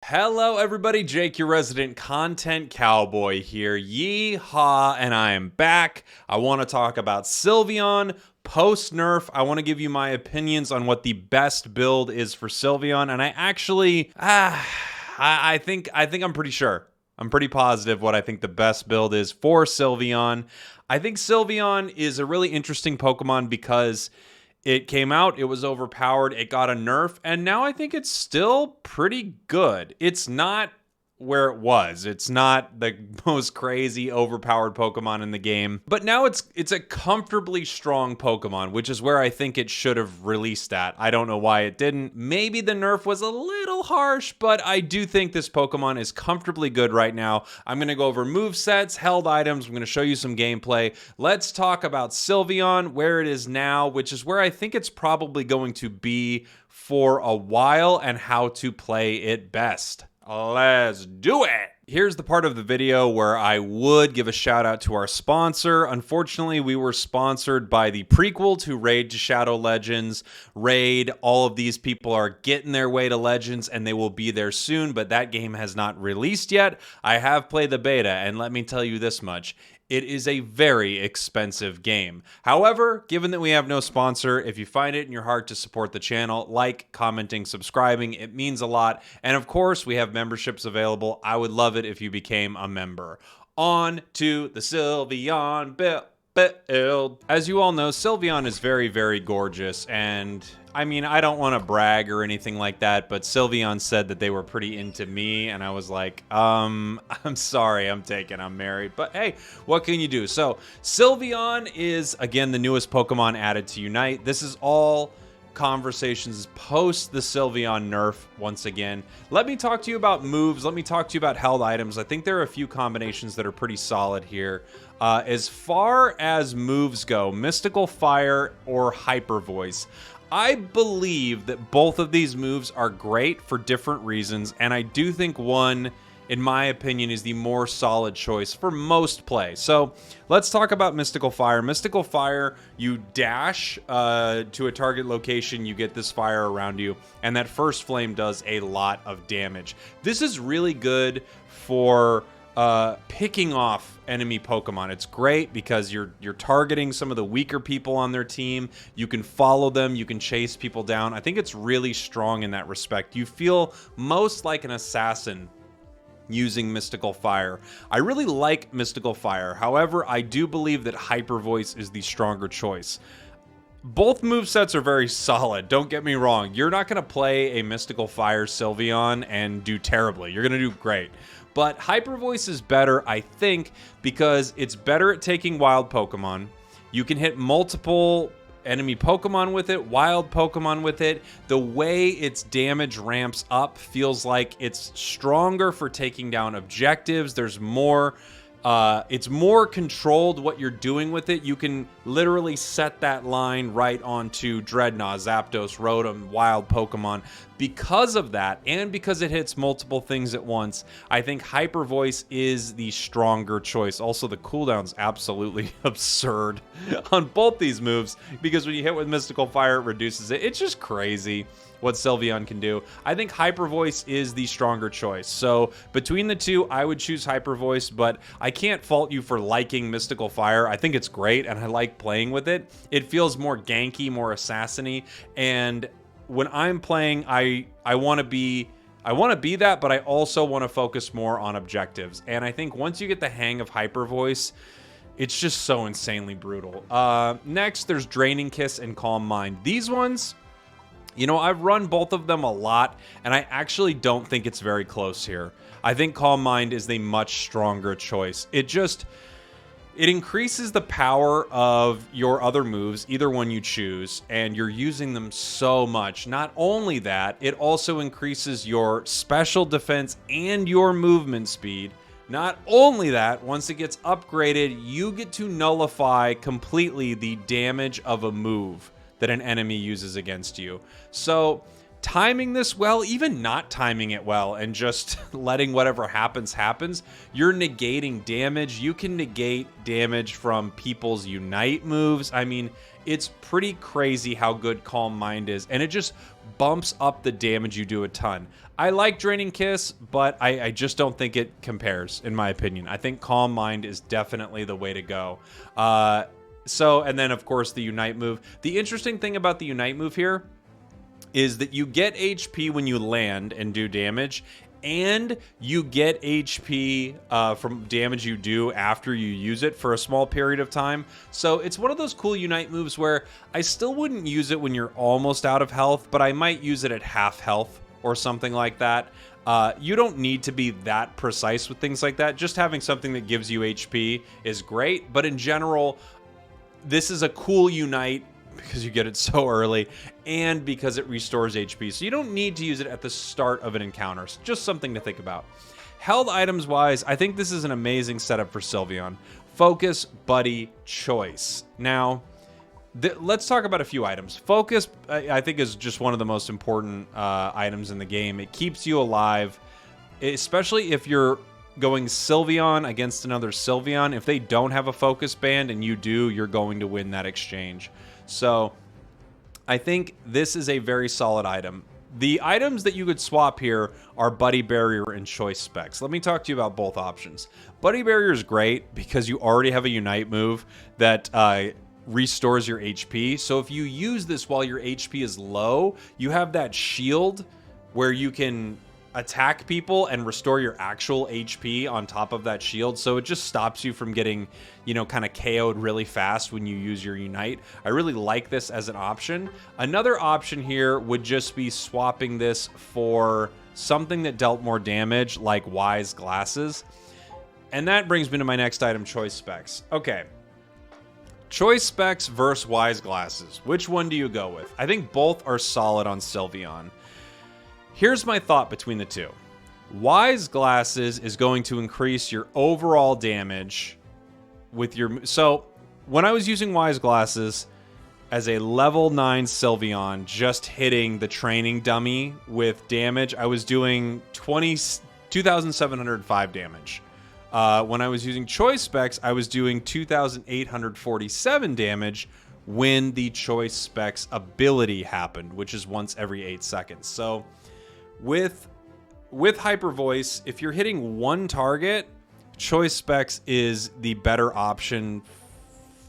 Hello everybody, Jake, your resident content cowboy here. Yeehaw, and I am back. I want to talk about Sylveon post-nerf. I want to give you my opinions on what the best build is for Sylveon, and I actually, I think I'm pretty sure. I'm pretty positive what I think the best build is for Sylveon. I think Sylveon is a really interesting Pokemon because it came out, it was overpowered, it got a nerf, and now I think it's still pretty good. It's not where it was. It's not the most crazy overpowered Pokemon in the game, but now it's a comfortably strong Pokemon, which is where I think it should have released at. I don't know why it didn't. Maybe the nerf was a little harsh, but I do think this Pokemon is comfortably good right now. I'm going to go over movesets, held items. I'm going to show you some gameplay. Let's talk about Sylveon, where it is now, which is where I think it's probably going to be for a while, and how to play it best. Let's do it! Here's the part of the video where I would give a shout out to our sponsor. Unfortunately, we were sponsored by the prequel to Raid to Shadow Legends. Raid, all of these people are getting their way to Legends and they will be there soon, but that game has not released yet. I have played the beta, and let me tell you this much. It is a very expensive game. However, given that we have no sponsor, if you find it in your heart to support the channel, like, commenting, subscribing, it means a lot. And of course, we have memberships available. I would love it if you became a member. On to the Sylveon build. As you all know, Sylveon is very, very gorgeous, and I mean, I don't want to brag or anything like that, but Sylveon said that they were pretty into me, and I was like, I'm sorry, I'm married, but hey, what can you do? So, Sylveon is, again, the newest Pokemon added to Unite. This is all conversations post the Sylveon nerf once again. Let me talk to you about moves. Let me talk to you about held items. I think there are a few combinations that are pretty solid here. As far as moves go, Mystical Fire or Hyper Voice, I believe that both of these moves are great for different reasons, and I do think one, in my opinion, is the more solid choice for most play. So let's talk about Mystical Fire. Mystical Fire, you dash to a target location, you get this fire around you, and that first flame does a lot of damage. This is really good for picking off enemy Pokemon. It's great because you're targeting some of the weaker people on their team. You can follow them, you can chase people down. I think it's really strong in that respect. You feel most like an assassin using Mystical Fire. I really like Mystical Fire. However, I do believe that Hyper Voice is the stronger choice. Both movesets are very solid, don't get me wrong. You're not going to play a Mystical Fire Sylveon and do terribly. You're going to do great. But Hyper Voice is better, I think, because it's better at taking wild Pokemon. You can hit multiple enemy Pokemon with it, wild Pokemon with it. The way its damage ramps up feels like it's stronger for taking down objectives. There's more, it's more controlled what you're doing with it. You can literally set that line right onto Dreadnought, Zapdos, Rotom, wild Pokemon. Because of that, and because it hits multiple things at once, I think Hyper Voice is the stronger choice. Also, the cooldown's absolutely absurd on both these moves, because when you hit with Mystical Fire, it reduces it. It's just crazy what Sylveon can do. I think Hyper Voice is the stronger choice. So between the two, I would choose Hyper Voice, but I can't fault you for liking Mystical Fire. I think it's great, and I like playing with it. It feels more ganky, more assassin-y, and when I'm playing, I want to be that, but I also want to focus more on objectives. And I think once you get the hang of Hyper Voice, it's just so insanely brutal. Next, there's Draining Kiss and Calm Mind. These ones, you know, I've run both of them a lot, and I actually don't think it's very close here. I think Calm Mind is the much stronger choice. It increases the power of your other moves, either one you choose, and you're using them so much. Not only that, it also increases your special defense and your movement speed. Not only that, once it gets upgraded, you get to nullify completely the damage of a move that an enemy uses against you. So timing this well, even not timing it well and just letting whatever happens, you're negating damage. You can negate damage from people's Unite moves. I mean, it's pretty crazy how good Calm Mind is, and it just bumps up the damage you do a ton. I like Draining Kiss, but I just don't think it compares, in my opinion. I think Calm Mind is definitely the way to go. And then, of course, the Unite move. The interesting thing about the Unite move here is that you get HP when you land and do damage, and you get HP from damage you do after you use it for a small period of time. So it's one of those cool Unite moves where I still wouldn't use it when you're almost out of health, but I might use it at half health or something like that. You don't need to be that precise with things like that. Just having something that gives you HP is great, but in general, this is a cool Unite because you get it so early and because it restores HP. So you don't need to use it at the start of an encounter. So just something to think about. Held items wise, I think this is an amazing setup for Sylveon. Focus, Buddy, Choice. Now, let's talk about a few items. Focus, I think, is just one of the most important items in the game. It keeps you alive, especially if you're going Sylveon against another Sylveon. If they don't have a focus band and you do, you're going to win that exchange. So I think this is a very solid item. The items that you could swap here are Buddy Barrier and Choice Specs. Let me talk to you about both options. Buddy Barrier is great because you already have a Unite move that restores your HP. So if you use this while your HP is low, you have that shield where you can attack people and restore your actual HP on top of that shield. So it just stops you from getting, you know, kind of KO'd really fast when you use your Unite. I really like this as an option. Another option here would just be swapping this for something that dealt more damage, like Wise Glasses. And that brings me to my next item, Choice Specs. Okay. Choice Specs versus Wise Glasses. Which one do you go with? I think both are solid on Sylveon. Here's my thought between the two. Wise Glasses is going to increase your overall damage with your... So, when I was using Wise Glasses as a level 9 Sylveon, just hitting the training dummy with damage, I was doing 2,705 damage. When I was using Choice Specs, I was doing 2,847 damage when the Choice Specs ability happened, which is once every 8 seconds. So... With Hyper Voice, if you're hitting one target, Choice Specs is the better option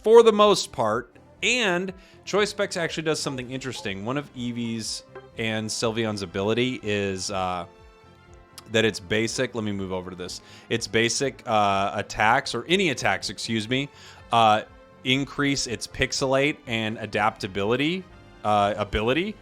for the most part. And Choice Specs actually does something interesting. One of Eevee's and Sylveon's ability is that it's basic. Let me move over to this. Its basic attacks, or any attacks, excuse me, increase its pixelate and adaptability ability.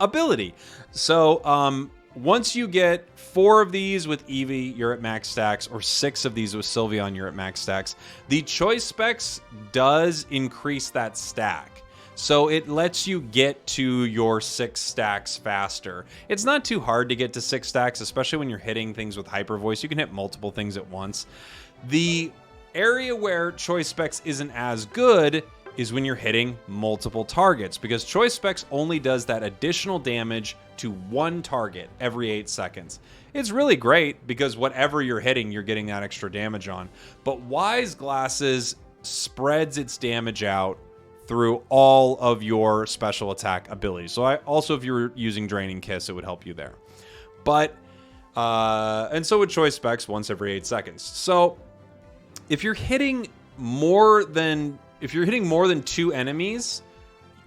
Ability. So once you get 4 of these with Eevee, you're at max stacks, or 6 of these with Sylveon, you're at max stacks. The Choice Specs does increase that stack. So it lets you get to your 6 stacks faster. It's not too hard to get to 6 stacks, especially when you're hitting things with Hyper Voice. You can hit multiple things at once. The area where Choice Specs isn't as good is when you're hitting multiple targets, because Choice Specs only does that additional damage to one target every 8 seconds. It's really great because whatever you're hitting, you're getting that extra damage on. But Wise Glasses spreads its damage out through all of your special attack abilities. So also, if you're using Draining Kiss, it would help you there. But, and so with Choice Specs, once every 8 seconds. So if you're hitting more than 2 enemies,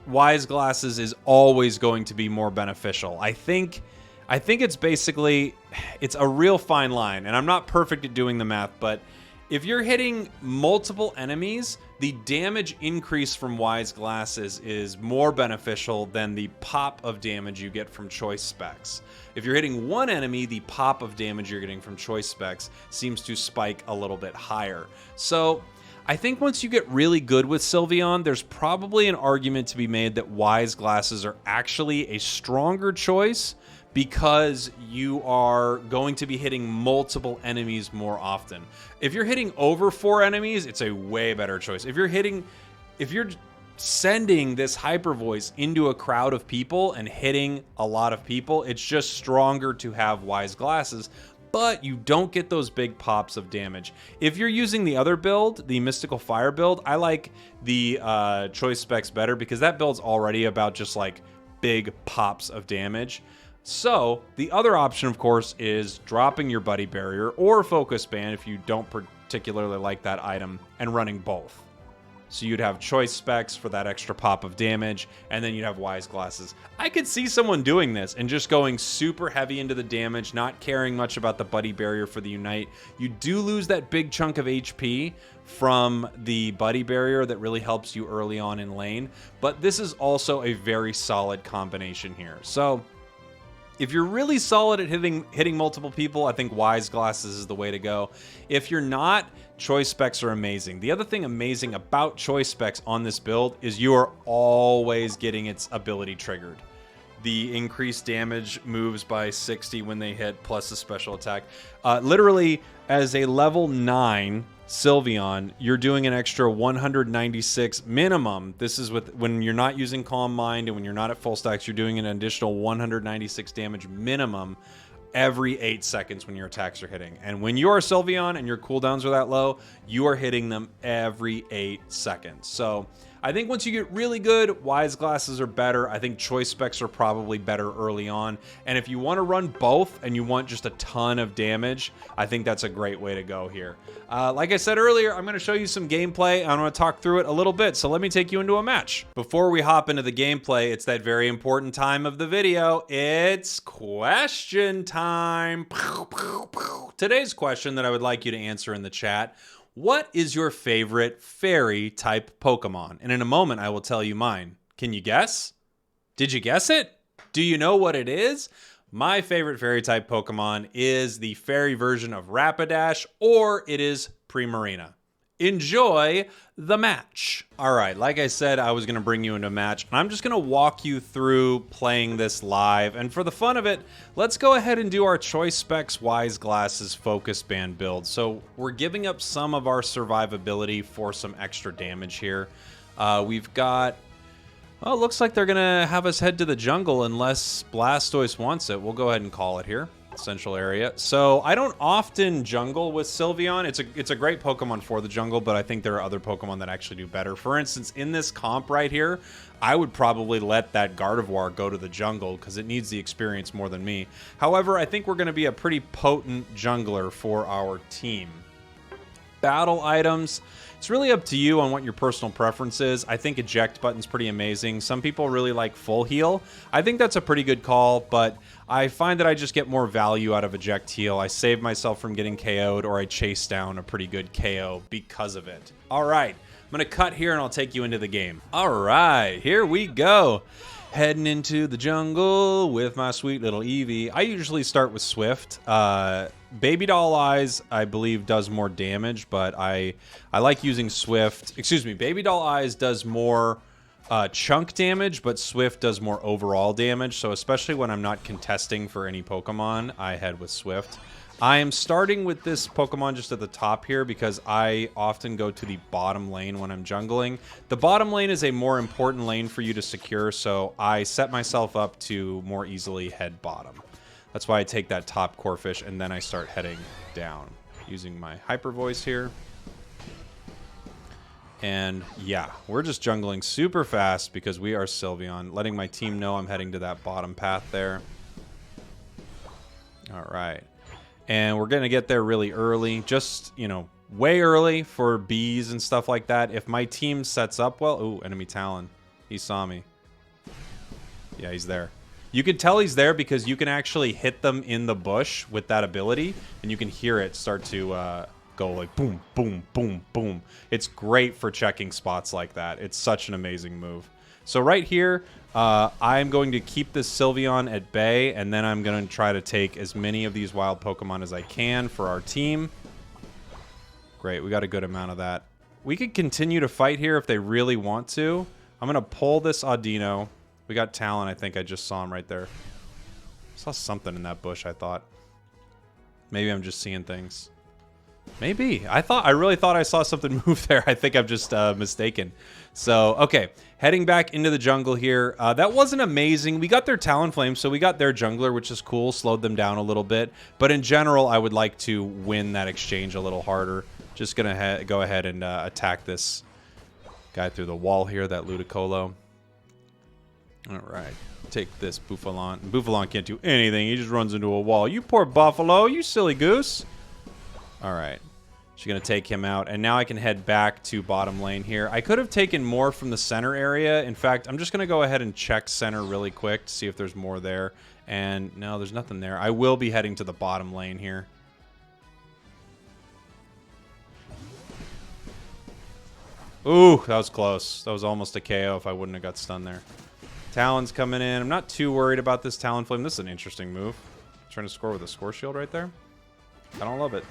Wise Glasses is always going to be more beneficial. I think it's basically, it's a real fine line, and I'm not perfect at doing the math, but if you're hitting multiple enemies, the damage increase from Wise Glasses is more beneficial than the pop of damage you get from Choice Specs. If you're hitting one enemy, the pop of damage you're getting from Choice Specs seems to spike a little bit higher. So I think once you get really good with Sylveon, there's probably an argument to be made that Wise Glasses are actually a stronger choice because you are going to be hitting multiple enemies more often. If you're hitting over 4 enemies, it's a way better choice. If you're sending this hyper voice into a crowd of people and hitting a lot of people. It's just stronger to have wise glasses, but you don't get those big pops of damage. If you're using the other build, the Mystical Fire build, I like the choice specs better because that build's already about just like big pops of damage. So the other option, of course, is dropping your Buddy Barrier or Focus Band if you don't particularly like that item, and running both. So you'd have choice specs for that extra pop of damage, and then you'd have wise glasses. I could see someone doing this and just going super heavy into the damage, not caring much about the Buddy Barrier for the Unite. You do lose that big chunk of HP from the Buddy Barrier that really helps you early on in lane, but this is also a very solid combination here. So if you're really solid at hitting multiple people, I think wise glasses is the way to go. If you're not, choice specs are amazing. The other thing amazing about choice specs on this build is you are always getting its ability triggered. The increased damage moves by 60 when they hit, plus the special attack. Literally, as a level 9 Sylveon, you're doing an extra 196 minimum. This is with when you're not using Calm Mind and when you're not at full stacks, you're doing an additional 196 damage minimum every 8 seconds when your attacks are hitting. And when you are Sylveon and your cooldowns are that low, you are hitting them every 8 seconds. So I think once you get really good, wise glasses are better. I think choice specs are probably better early on. And if you want to run both and you want just a ton of damage, I think that's a great way to go here. Like I said earlier, I'm going to show you some gameplay. I'm going to talk through it a little bit. So let me take you into a match. Before we hop into the gameplay, it's that very important time of the video. It's question time. Today's question that I would like you to answer in the chat: what is your favorite fairy type Pokemon? And in a moment, I will tell you mine. Can you guess? Did you guess it? Do you know what it is? My favorite fairy type Pokemon is the fairy version of Rapidash, or it is Primarina. Enjoy the match. All right, like I said, I was going to bring you into a match, and I'm just going to walk you through playing this live. And for the fun of it, let's go ahead and do our choice specs wise glasses focus band build. So we're giving up some of our survivability for some extra damage here. We've got, well, it looks like they're going to have us head to the jungle unless Blastoise wants it. We'll go ahead and call it here. Central area. So I don't often jungle with Sylveon. It's a great Pokemon for the jungle, but I think there are other Pokemon that actually do better. For instance, in this comp right here, I would probably let that Gardevoir go to the jungle because it needs the experience more than me. However, I think we're going to be a pretty potent jungler for our team. Battle items. It's really up to you on what your personal preference is. I think eject button's pretty amazing. Some people really like full heal. I think that's a pretty good call, but I find that I just get more value out of eject heal. I save myself from getting KO'd, or I chase down a pretty good KO because of it. All right, I'm going to cut here and I'll take you into the game. All right, here we go. Heading into the jungle with my sweet little Eevee. I usually start with Swift. Baby Doll Eyes, I believe, does more damage, but I like using Swift. Excuse me, Baby Doll Eyes does more chunk damage, but Swift does more overall damage. So especially when I'm not contesting for any Pokemon, I head with Swift. I am starting with this Pokemon just at the top here because I often go to the bottom lane when I'm jungling. The bottom lane is a more important lane for you to secure, so I set myself up to more easily head bottom. That's why I take that top Corphish and then I start heading down using my Hyper Voice here. And yeah, we're just jungling super fast because we are Sylveon, letting my team know I'm heading to that bottom path there. All right. And we're going to get there really early, just, you know, way early for bees and stuff like that. If my team sets up well... Ooh, enemy Talon. He saw me. Yeah, he's there. You can tell he's there because you can actually hit them in the bush with that ability, and you can hear it start to go like boom, boom, boom, boom. It's great for checking spots like that. It's such an amazing move. So right here, I'm going to keep this Sylveon at bay, and then I'm going to try to take as many of these wild Pokemon as I can for our team. Great, we got a good amount of that. We could continue to fight here if they really want to. I'm going to pull this Audino. We got Talon, I think I just saw him right there. I saw something in that bush, I thought. Maybe I'm just seeing things. Maybe. I really thought I saw something move there. I think I'm just mistaken. So, okay. Heading back into the jungle here. That wasn't amazing. We got their Talonflame, so we got their jungler, which is cool. Slowed them down a little bit. But in general, I would like to win that exchange a little harder. Just going to go ahead and attack this guy through the wall here, that Ludicolo. All right. Take this Buffalon. Buffalon can't do anything. He just runs into a wall. You poor Buffalo. You silly goose. All right. She's going to take him out. And now I can head back to bottom lane here. I could have taken more from the center area. In fact, I'm just going to go ahead and check center really quick to see if there's more there. And no, there's nothing there. I will be heading to the bottom lane here. Ooh, that was close. That was almost a KO if I wouldn't have got stunned there. Talon's coming in. I'm not too worried about this Talonflame. This is an interesting move. Trying to score with a score shield right there. I don't love it.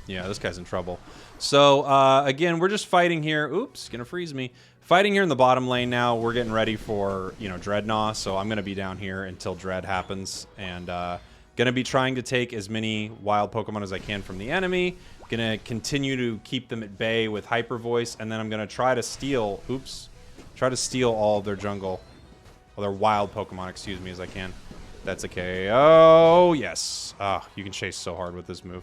Yeah, this guy's in trouble. So, again, we're just fighting here. Oops, gonna freeze me. Fighting here in the bottom lane now. We're getting ready for, you know, Dreadnought. So I'm gonna be down here until Dread happens. And gonna be trying to take as many wild Pokemon as I can from the enemy. Gonna continue to keep them at bay with Hyper Voice. And then I'm gonna try to steal, try to steal all of their jungle. Well, their wild Pokemon, excuse me, as I can. That's a KO. Yes. Ah, you can chase so hard with this move.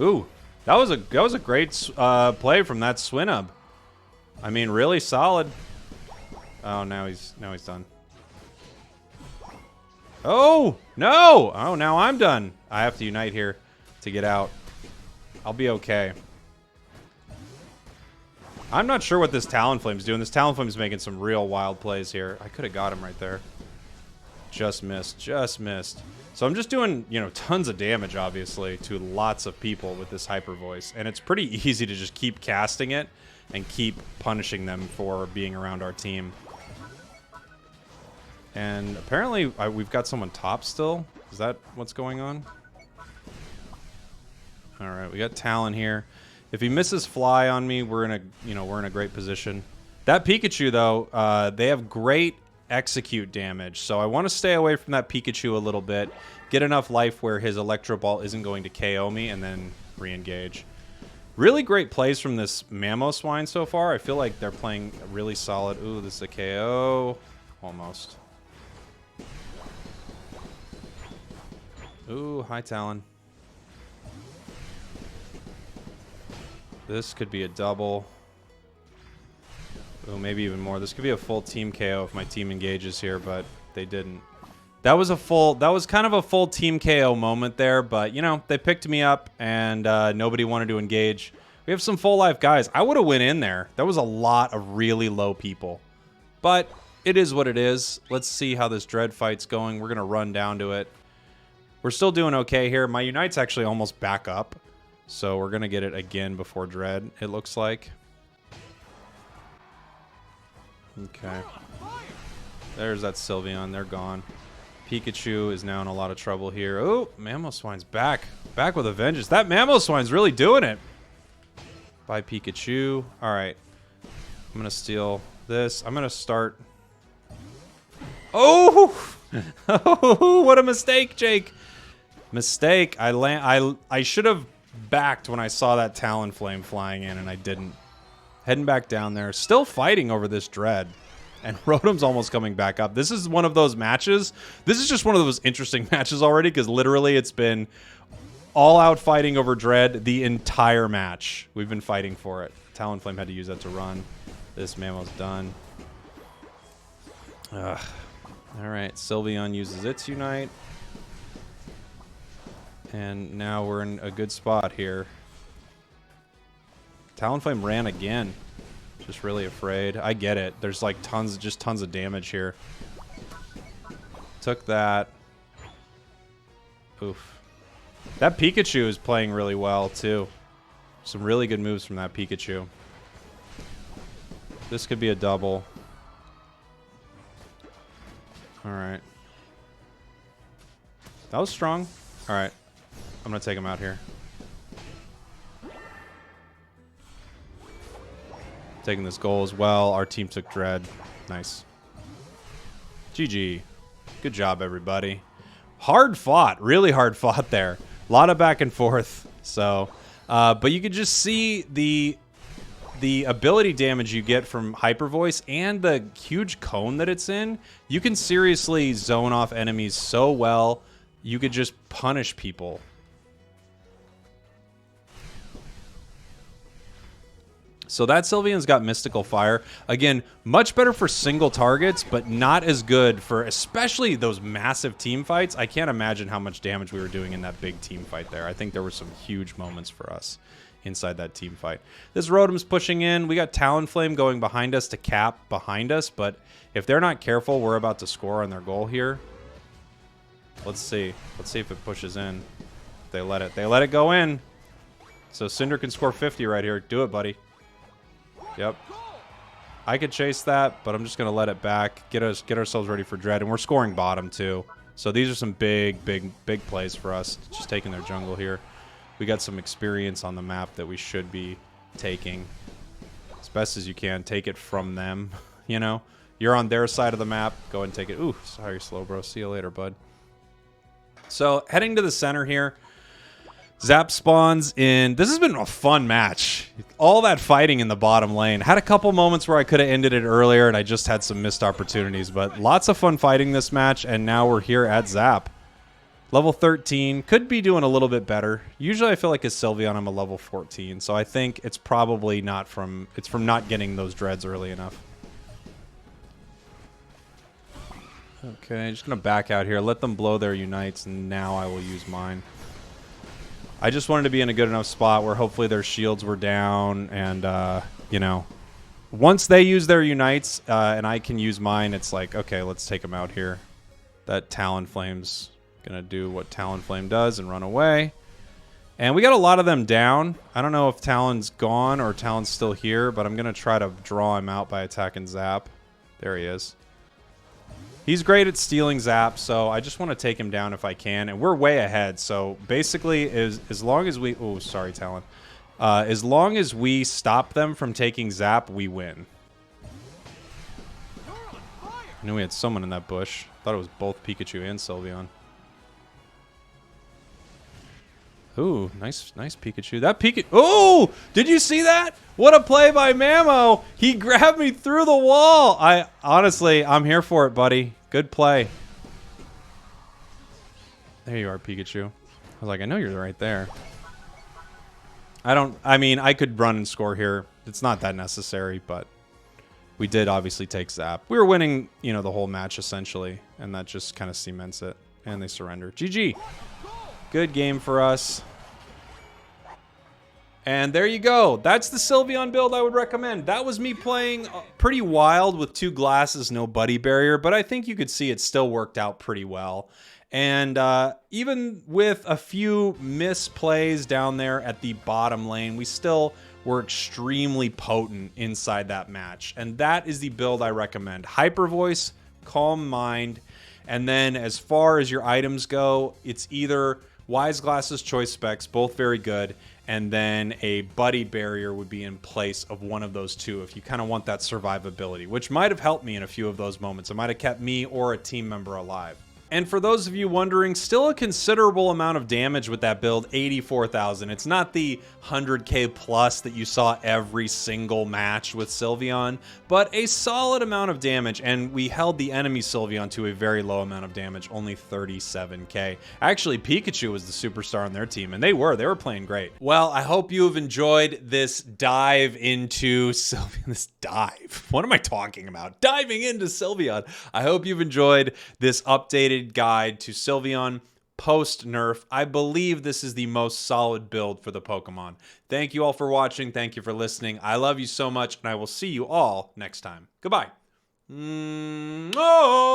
Ooh, that was a great play from that Swinub. I mean, really solid. Oh, now he's done. Oh no! Oh, now I'm done. I have to unite here to get out. I'll be okay. I'm not sure what this Talonflame's doing. This Talonflame's making some real wild plays here. I could have got him right there. Just missed. Just missed. So I'm just doing, you know, tons of damage, obviously, to lots of people with this Hyper Voice. And it's pretty easy to just keep casting it and keep punishing them for being around our team. And apparently we've got someone top still. Is that what's going on? All right, we got Talon here. If he misses Fly on me, we're in a great position. That Pikachu though, they have great execute damage, so I want to stay away from that Pikachu a little bit. Get enough life where his Electro Ball isn't going to KO me, and then re-engage. Really great plays from this Mamoswine so far. I feel like they're playing really solid. Ooh, this is a KO. Almost. Ooh, hi Talon. This could be a double. Oh, maybe even more. This could be a full team KO if my team engages here, but they didn't. That was kind of a full team KO moment there, but you know, they picked me up and nobody wanted to engage. We have some full life guys. I would have went in there. That was a lot of really low people, but it is what it is. Let's see how this Dread fight's going. We're gonna run down to it. We're still doing okay here. My Unite's actually almost back up, so we're gonna get it again before Dread, it looks like. Okay. There's that Sylveon. They're gone. Pikachu is now in a lot of trouble here. Oh, Mamoswine's back. Back with a vengeance. That Mamoswine's really doing it. Bye, Pikachu. All right. I'm going to steal this. I'm going to start. Oh! Oh, what a mistake, Jake. Mistake. I should have backed when I saw that Talonflame flying in, and I didn't. Heading back down there. Still fighting over this Dread. And Rotom's almost coming back up. This is one of those matches. This is just one of those interesting matches already, because literally it's been all-out fighting over Dread the entire match. We've been fighting for it. Talonflame had to use that to run. This Mamo's done. Ugh. All right, Sylveon uses its Unite. And now we're in a good spot here. Talonflame ran again. Just really afraid. I get it. There's like tons of damage here. Took that. Oof. That Pikachu is playing really well too. Some really good moves from that Pikachu. This could be a double. Alright. That was strong. Alright. I'm gonna take him out here. Taking this goal as well. Our team took Dread. Nice. GG. Good job, everybody. hard fought, really hard fought there. A lot of back and forth. So, but you could just see the ability damage you get from Hyper Voice and the huge cone that it's in. You can seriously zone off enemies so well. You could just punish people. So that Sylveon's got Mystical Fire. Again, much better for single targets, but not as good for especially those massive team fights. I can't imagine how much damage we were doing in that big team fight there. I think there were some huge moments for us inside that team fight. This Rotom's pushing in. We got Talonflame going behind us to cap behind us, but if they're not careful, we're about to score on their goal here. Let's see. Let's see if it pushes in. They let it go in. So Cinder can score 50 right here. Do it, buddy. Yep. I could chase that, but I'm just going to let it back. Get ourselves ready for Dread. And we're scoring bottom, too. So these are some big plays for us. Just taking their jungle here. We got some experience on the map that we should be taking as best as you can. Take it from them, you know. You're on their side of the map. Go ahead and take it. Ooh, sorry, slow bro. See you later, bud. So heading to the center here. Zap spawns in. This has been a fun match. All that fighting in the bottom lane. Had a couple moments where I could have ended it earlier, and I just had some missed opportunities. But lots of fun fighting this match, and now we're here at Zap. Level 13. Could be doing a little bit better. Usually I feel like as Sylveon, I'm a level 14. So I think it's probably not from... It's from not getting those dreads early enough. Okay, just going to back out here. Let them blow their unites, and now I will use mine. I just wanted to be in a good enough spot where hopefully their shields were down and, you know, once they use their unites and I can use mine, it's like, okay, let's take them out here. That Talonflame's going to do what Talonflame does and run away. And we got a lot of them down. I don't know if Talon's gone or Talon's still here, but I'm going to try to draw him out by attacking Zap. There he is. He's great at stealing Zap, so I just want to take him down if I can. And we're way ahead, so basically, as long as we... Oh, sorry, Talon. As long as we stop them from taking Zap, we win. I knew we had someone in that bush. Thought it was both Pikachu and Sylveon. Ooh, nice Pikachu. That Pikachu... Oh! Did you see that? What a play by Mamo! He grabbed me through the wall! Honestly, I'm here for it, buddy. Good play. There you are, Pikachu. I was like, I know you're right there. I mean, I could run and score here. It's not that necessary, but we did obviously take Zap. We were winning, you know, the whole match, essentially, and that just kind of cements it. And they surrender. GG. Good game for us. And there you go. That's the Sylveon build I would recommend. That was me playing pretty wild with 2 glasses, no buddy barrier, but I think you could see it still worked out pretty well. And even with a few misplays down there at the bottom lane, we still were extremely potent inside that match. And that is the build I recommend. Hyper Voice, Calm Mind, and then as far as your items go, it's either Wise Glasses, Choice Specs, both very good, and then a buddy barrier would be in place of one of those two if you kind of want that survivability, which might have helped me in a few of those moments. It might have kept me or a team member alive. And for those of you wondering, still a considerable amount of damage with that build, 84,000. It's not the 100k plus that you saw every single match with Sylveon, but a solid amount of damage, and we held the enemy Sylveon to a very low amount of damage, only 37k. Actually, Pikachu was the superstar on their team, and they were playing great. Well, I hope you have enjoyed this dive into Sylveon. This dive? What am I talking about? Diving into Sylveon. I hope you've enjoyed this updated guide to Sylveon post Nerf. I believe this is the most solid build for the Pokemon. Thank you all for watching. Thank you for listening. I love you so much, and I will see you all next time. Goodbye. Oh!